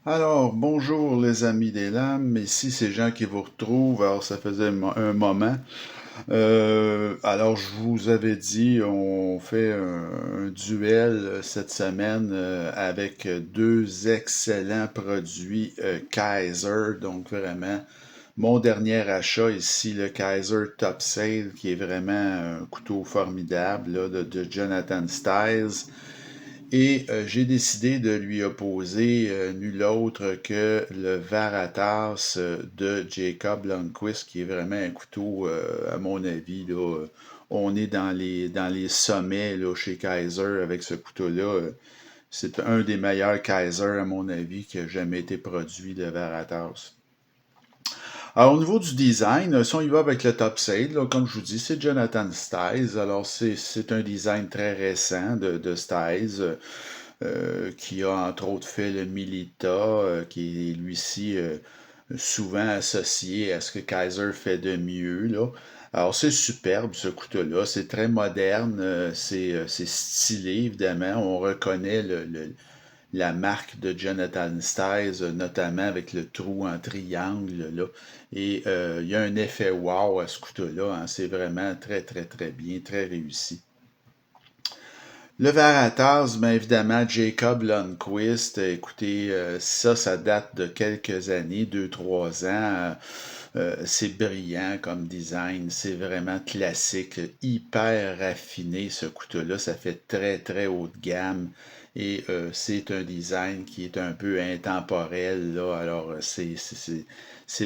Alors, bonjour les amis des lames, ici c'est Jean qui vous retrouve, alors ça faisait un moment. Alors je vous avais dit, on fait un duel cette semaine avec deux excellents produits Kaiser, donc vraiment mon dernier achat ici, le Kaiser Top Sale, qui est vraiment un couteau formidable là, de Jonathan Styles. Et j'ai décidé de lui opposer nul autre que le Varatas de Jacob Lundquist, qui est vraiment un couteau, à mon avis, là, on est dans les sommets là, chez Kaiser avec ce couteau-là. C'est un des meilleurs Kaiser, à mon avis, qui a jamais été produit de Varatas. Alors, au niveau du design, si on y va avec le top sale, là, comme je vous dis, c'est Jonathan Styles. Alors, c'est un design très récent de Styles, qui a entre autres fait le Milita, qui est lui-ci souvent associé à ce que Kaiser fait de mieux, là. Alors, c'est superbe ce couteau-là, c'est très moderne, c'est stylé, évidemment. On reconnaît la marque de Jonathan Styles, notamment avec le trou en triangle, là. Et il y a un effet wow à ce couteau-là, hein. C'est vraiment très, très, très bien, très réussi. Le Varataz, bien évidemment, Jacob Lundquist, écoutez, ça date de quelques années, deux, trois ans. C'est brillant comme design, c'est vraiment classique, hyper raffiné ce couteau-là, ça fait très très haut de gamme et c'est un design qui est un peu intemporel là, alors c'est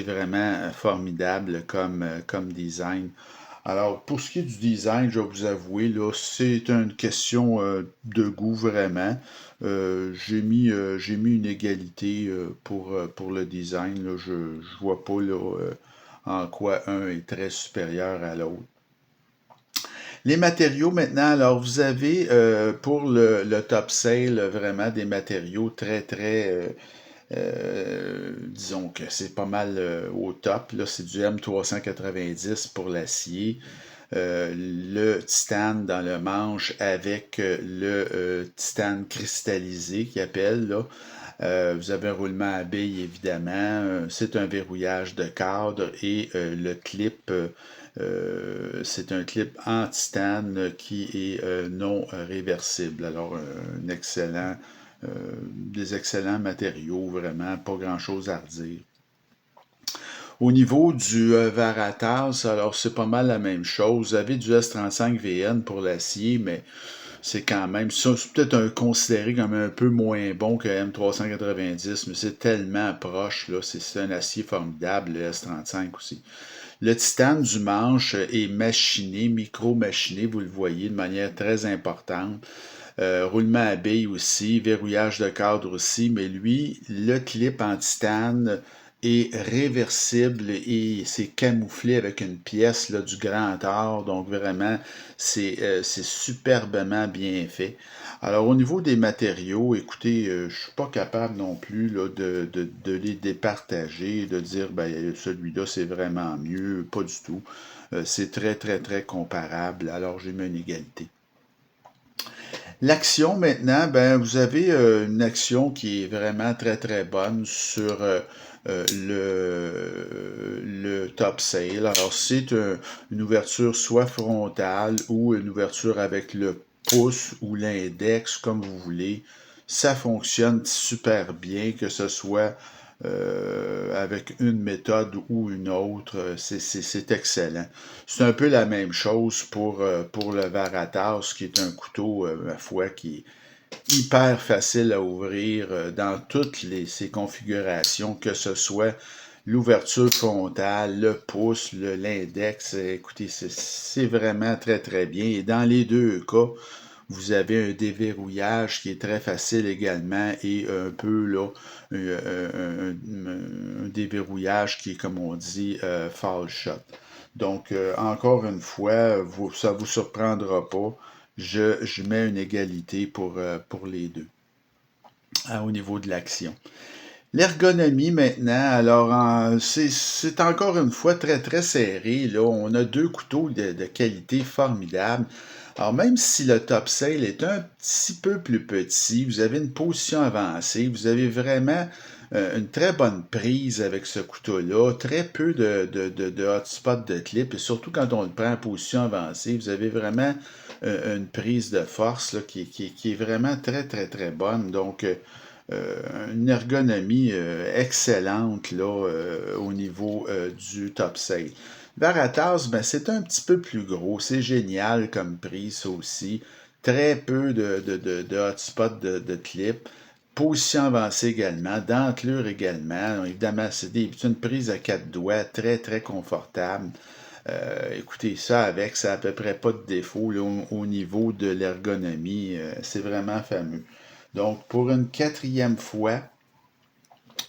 vraiment formidable comme design. Alors, pour ce qui est du design, je vais vous avouer, là, c'est une question de goût vraiment. J'ai mis une égalité pour le design. Là. Je vois pas là, en quoi un est très supérieur à l'autre. Les matériaux maintenant, alors vous avez pour le top sale vraiment des matériaux très très disons que c'est pas mal au top. Là, c'est du M390 pour l'acier. Le titane dans le manche avec le titane cristallisé qui appelle là. Vous avez un roulement à billes évidemment. C'est un verrouillage de cadre et le clip, c'est un clip en titane qui est non réversible. Alors, des excellents matériaux, vraiment, pas grand-chose à redire. Au niveau du Varatas, alors c'est pas mal la même chose. Vous avez du S35VN pour l'acier, mais c'est quand même ça, c'est peut-être considéré comme un peu moins bon que M390, mais c'est tellement proche, là, c'est un acier formidable, le S35 aussi. Le titane du manche est machiné, micro-machiné, vous le voyez, de manière très importante. Roulement à billes aussi, verrouillage de cadre aussi, mais lui, le clip en titane est réversible et c'est camouflé avec une pièce là, du grand art, donc vraiment, c'est superbement bien fait. Alors, au niveau des matériaux, écoutez, je suis pas capable non plus là, de les départager, de dire, ben, celui-là, c'est vraiment mieux, pas du tout. C'est très, très, très comparable, alors j'ai mis une égalité. L'action maintenant, ben vous avez une action qui est vraiment très très bonne sur le top sale. Alors c'est une ouverture soit frontale ou une ouverture avec le pouce ou l'index, comme vous voulez. Ça fonctionne super bien, que ce soit avec une méthode ou une autre, c'est excellent. C'est un peu la même chose pour le Varatas, qui est un couteau, ma foi, qui est hyper facile à ouvrir dans toutes ses configurations, que ce soit l'ouverture frontale, le pouce, l'index. Écoutez, c'est vraiment très très bien. Et dans les deux cas, vous avez un déverrouillage qui est très facile également et un peu là, un déverrouillage qui est, comme on dit, fall shot. Donc, encore une fois, ça ne vous surprendra pas. Je mets une égalité pour les deux au niveau de l'action. L'ergonomie maintenant, alors c'est encore une fois très très serré. Là. On a deux couteaux de qualité formidable. Alors, même si le top sail est un petit peu plus petit, vous avez une position avancée, vous avez vraiment une très bonne prise avec ce couteau-là, très peu de hotspot de clip, et surtout quand on le prend en position avancée, vous avez vraiment une prise de force là, qui est vraiment très, très, très bonne. Donc, une ergonomie excellente là, au niveau du top sail. Veritas, ben, c'est un petit peu plus gros. C'est génial comme prix, ça aussi. Très peu de hotspots de clip. Position avancée également. Dentelure également. Donc, évidemment, c'est une prise à quatre doigts. Très, très confortable. Écoutez, ça avec, ça à peu près pas de défaut là, au niveau de l'ergonomie. C'est vraiment fameux. Donc, pour une quatrième fois,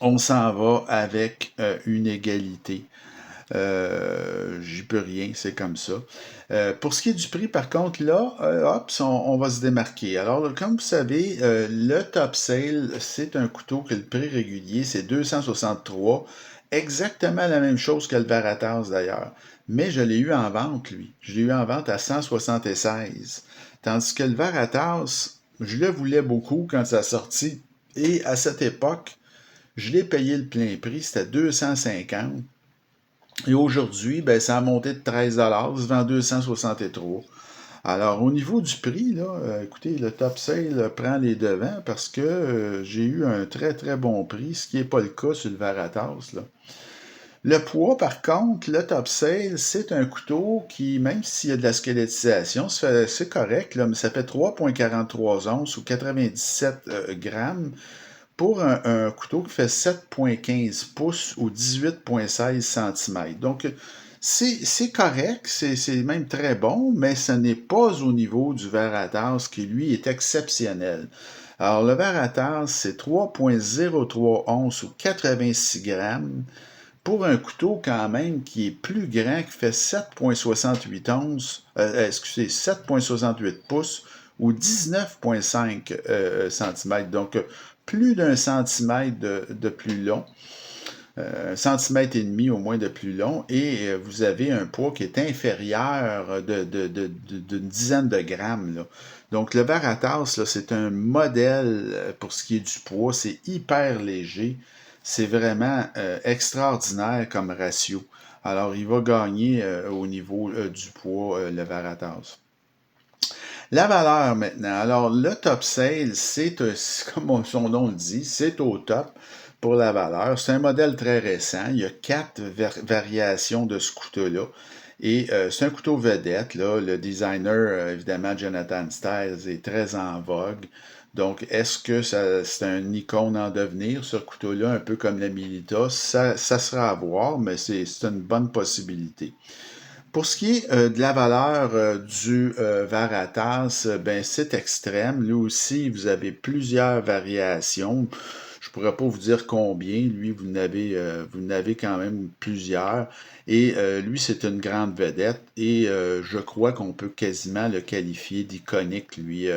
on s'en va avec une égalité. J'y peux rien, c'est comme ça. Pour ce qui est du prix, par contre, là, hop, on va se démarquer. Alors, là, comme vous savez, le Top Sale, c'est un couteau que le prix régulier, c'est 263. Exactement la même chose que le Veritas, d'ailleurs. Mais je l'ai eu en vente, lui. Je l'ai eu en vente à 176. Tandis que le Veritas, je le voulais beaucoup quand ça sortit. Et à cette époque, je l'ai payé le plein prix, c'était 250. Et aujourd'hui, ben, ça a monté de 13 $, ça se vend 263. Alors, au niveau du prix, là, écoutez, le Top Sale prend les devants parce que j'ai eu un très, très bon prix, ce qui n'est pas le cas sur le Veritas, là. Le poids, par contre, le Top Sale, c'est un couteau qui, même s'il y a de la squelettisation, c'est correct, là, mais ça fait 3,43 onces ou 97 grammes pour un couteau qui fait 7,15 pouces ou 18,16 cm. Donc, c'est correct, c'est même très bon, mais ce n'est pas au niveau du Veritas qui, lui, est exceptionnel. Alors, le Veritas, c'est 3,03 onces ou 86 grammes pour un couteau quand même qui est plus grand, qui fait 7,68 onces, excusez, 7,68 pouces ou 19,5 cm. Donc, plus d'un centimètre de plus long, un centimètre et demi au moins de plus long, et vous avez un poids qui est inférieur d'une dizaine de grammes, là. Donc, le Veritas, là, c'est un modèle pour ce qui est du poids, c'est hyper léger, c'est vraiment extraordinaire comme ratio. Alors, il va gagner au niveau du poids, le Veritas. La valeur maintenant. Alors, le top sale, comme son nom le dit, c'est au top pour la valeur. C'est un modèle très récent. Il y a 4 variations de ce couteau-là. Et c'est un couteau vedette, là. Le designer, évidemment, Jonathan Styles, est très en vogue. Donc, est-ce que c'est un icône en devenir, ce couteau-là, un peu comme la Milita? Ça sera à voir, mais c'est une bonne possibilité. Pour ce qui est de la valeur du Veritas, ben, c'est extrême. Lui aussi, vous avez plusieurs variations. Je ne pourrais pas vous dire combien. Lui, vous n'avez quand même plusieurs. Et lui, c'est une grande vedette. Et je crois qu'on peut quasiment le qualifier d'iconique, lui,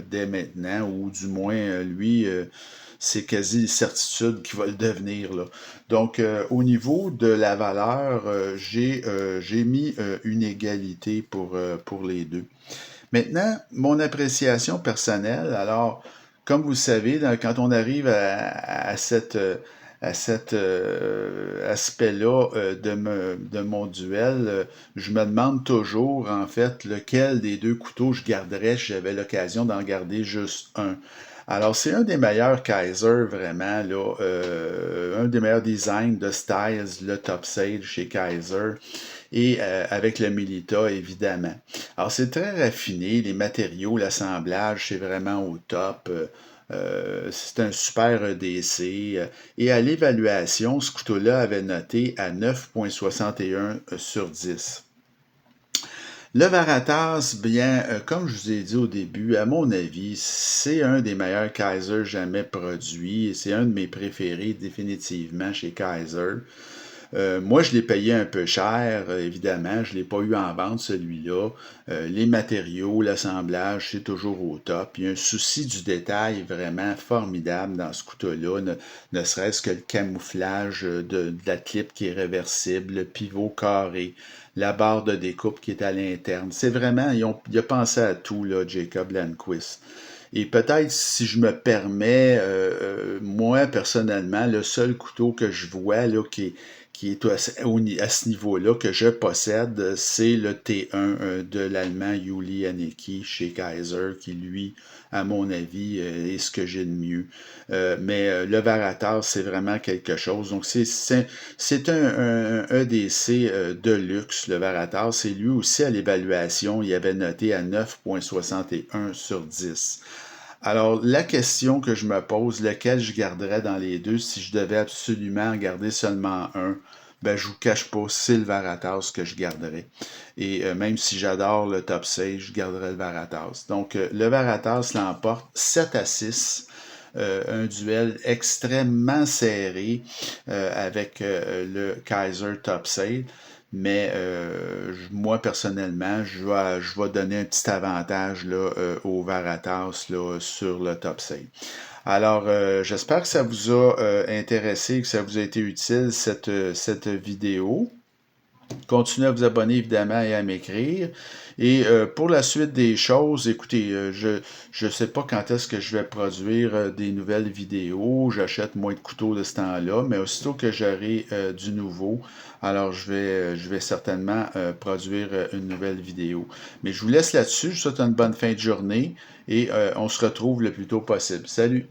dès maintenant. Ou du moins, lui, c'est quasi certitude qu'il va le devenir, là. Donc, au niveau de la valeur, j'ai mis une égalité pour les deux. Maintenant, mon appréciation personnelle, alors, comme vous le savez, quand on arrive à cet aspect-là de mon duel, je me demande toujours, en fait, lequel des deux couteaux je garderais si j'avais l'occasion d'en garder juste un. Alors, c'est un des meilleurs Kaiser, vraiment, là, un des meilleurs designs de Styles, le Top Sale chez Kaiser, et avec le Milita, évidemment. Alors, c'est très raffiné, les matériaux, l'assemblage, c'est vraiment au top. C'est un super EDC. Et à l'évaluation, ce couteau-là avait noté à 9,61 sur 10. Le Veritas, bien, comme je vous ai dit au début, à mon avis, c'est un des meilleurs Kaiser jamais produits. C'est un de mes préférés définitivement chez Kaiser. Moi, je l'ai payé un peu cher, évidemment. Je ne l'ai pas eu en vente, celui-là. Les matériaux, l'assemblage, c'est toujours au top. Il y a un souci du détail vraiment formidable dans ce couteau-là, ne serait-ce que le camouflage de la clip qui est réversible, le pivot carré, la barre de découpe qui est à l'interne. C'est vraiment, il a pensé à tout, là, Jacob Lundquist. Et peut-être, si je me permets, moi, personnellement, le seul couteau que je vois là, qui est à ce niveau-là, que je possède, c'est le T1 de l'Allemand Juli Haneke chez Kaiser, qui, lui, à mon avis, est ce que j'ai de mieux. Mais le Varatas, c'est vraiment quelque chose. Donc, c'est un EDC de luxe, le Varatas. Et lui aussi, à l'évaluation, il avait noté à 9,61 sur 10. Alors, la question que je me pose, lequel je garderais dans les deux si je devais absolument en garder seulement un, ben je vous cache pas, c'est le Varatas que je garderais. Et même si j'adore le top 6, je garderais le Varatas. Donc, le Varatas l'emporte 7-6. Un duel extrêmement serré avec le Kaiser Top Sale. Mais moi, personnellement, je vais donner un petit avantage là, au Varatas là, sur le top sale. Alors, j'espère que ça vous a intéressé, que ça vous a été utile, cette vidéo. Continuez à vous abonner évidemment et à m'écrire. Et pour la suite des choses, écoutez, je sais pas quand est-ce que je vais produire des nouvelles vidéos. J'achète moins de couteaux de ce temps-là, mais aussitôt que j'aurai du nouveau, alors je vais certainement produire une nouvelle vidéo. Mais je vous laisse là-dessus. Je vous souhaite une bonne fin de journée et on se retrouve le plus tôt possible. Salut!